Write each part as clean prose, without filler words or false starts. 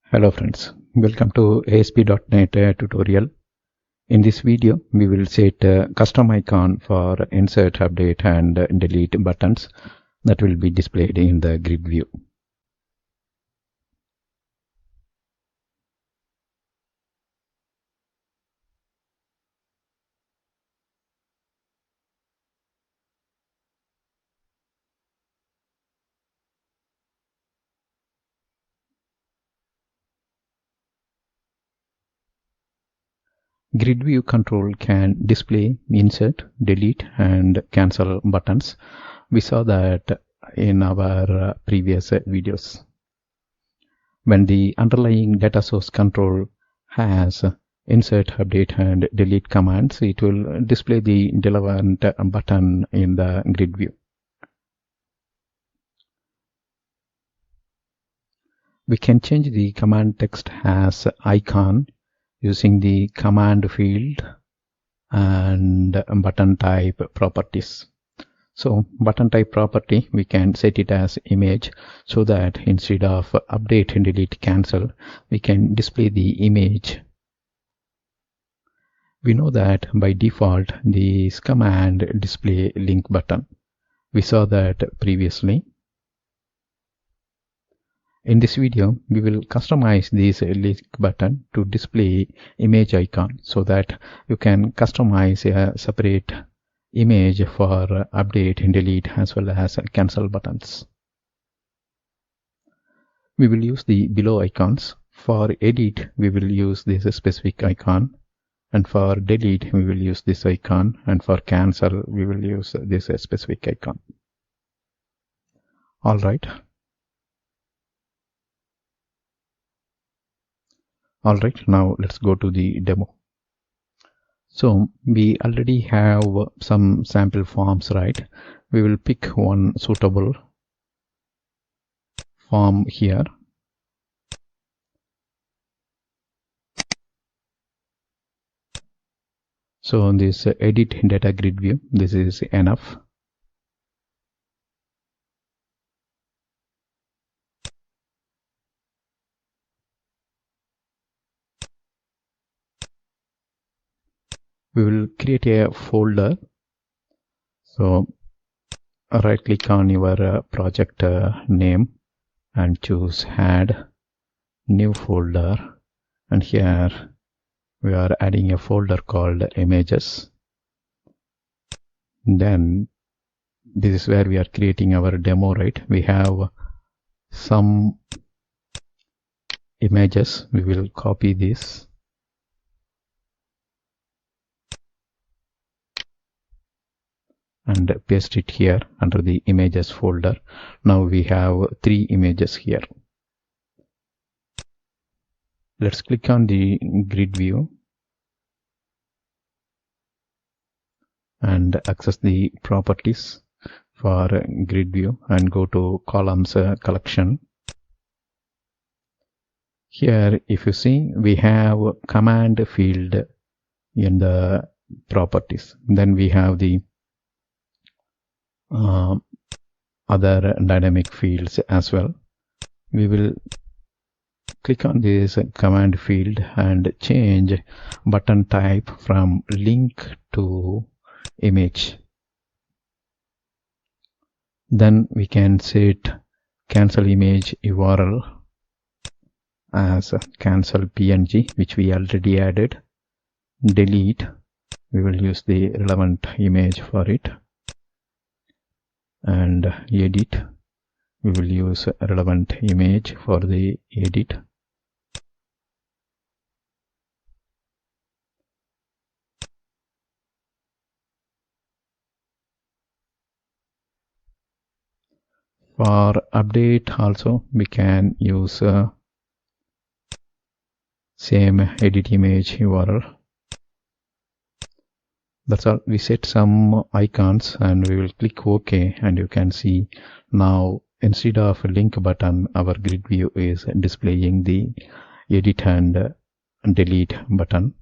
Hello friends, welcome to ASP.NET tutorial. In this video, we will set a custom icon for insert, update and delete buttons that will be displayed in the grid view. Grid view control can display, insert, delete and cancel buttons. We saw that in our previous videos. When the underlying data source control has insert, update and delete commands, it will display the relevant button in the grid view. We can change the command text as icon using the command field and button type properties. So button type property, we can set it as image so that instead of update and delete cancel, we can display the image. We know that by default this command display link button. We saw that previously. In this video, we will customize this link button to display image icon so that you can customize a separate image for update and delete as well as cancel buttons. We will use the below icons. For edit, we will use this specific icon, and for delete, we will use this icon, and for cancel, we will use this specific icon. All right. Alright, now let's go to the demo. So we already have some sample forms, right? We will pick one suitable form here. So this edit data grid view, this is enough. We will create a folder. So right click on your project name and choose add new folder, and here we are adding a folder called images. Then this is where we are creating our demo, right? We have some images. We will copy this and paste it here under the images folder. Now we have 3 images here. Let's click on the grid view and access the properties for grid view and go to columns collection. Here if you see, we have command field in the properties. Then we have the other dynamic fields as well. We will click on this command field and change button type from link to image. Then we can set cancel image URL as cancel PNG, which we already added. Delete, we will use the relevant image for it. And edit, we will use a relevant image for the edit. For update also we can use same edit image URL. That's all. We set some icons and we will click OK, and you can see now instead of a link button, our grid view is displaying the edit and delete button.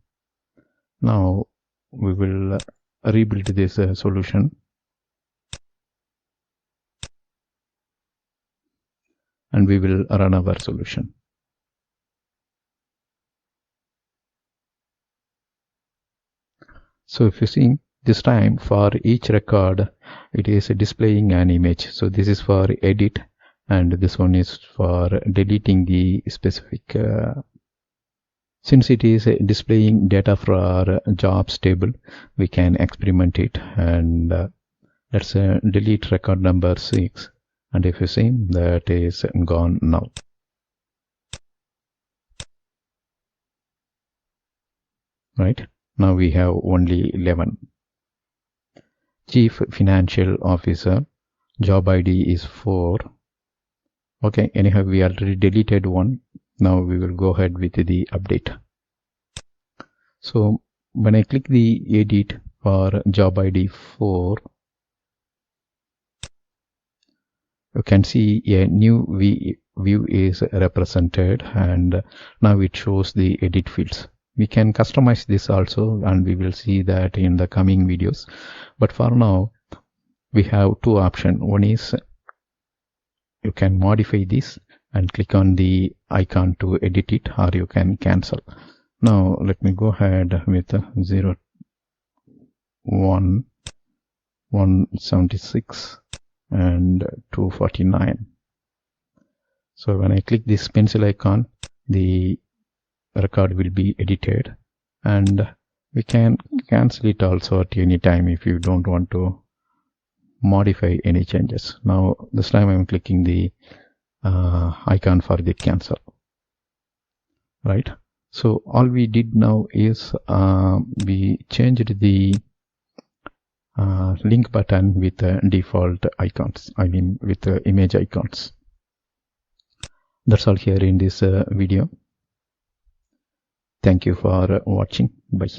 Now we will rebuild this solution and we will run our solution. So if you see, this time for each record it is displaying an image. So this is for edit, and this one is for deleting the specific since it is displaying data for our jobs table, we can experiment it, and let's delete record number 6, and if you see, that is gone now. Right, now we have only 11. Chief Financial Officer, job ID is 4. Okay, anyhow, we already deleted one. Now we will go ahead with the update. So when I click the edit for job ID 4, you can see a new view is represented, and now it shows the edit fields. We can customize this also, and we will see that in the coming videos. But for now, we have two options. One is you can modify this and click on the icon to edit it, or you can cancel. Now let me go ahead with 0, 1, 176 and 249. So when I click this pencil icon, the record will be edited, and we can cancel it also at any time if you don't want to modify any changes. Now this time I'm clicking the icon for the cancel. Right, so all we did now is we changed the link button with default icons, I mean with image icons. That's all here in this video. Thank you for watching. Bye.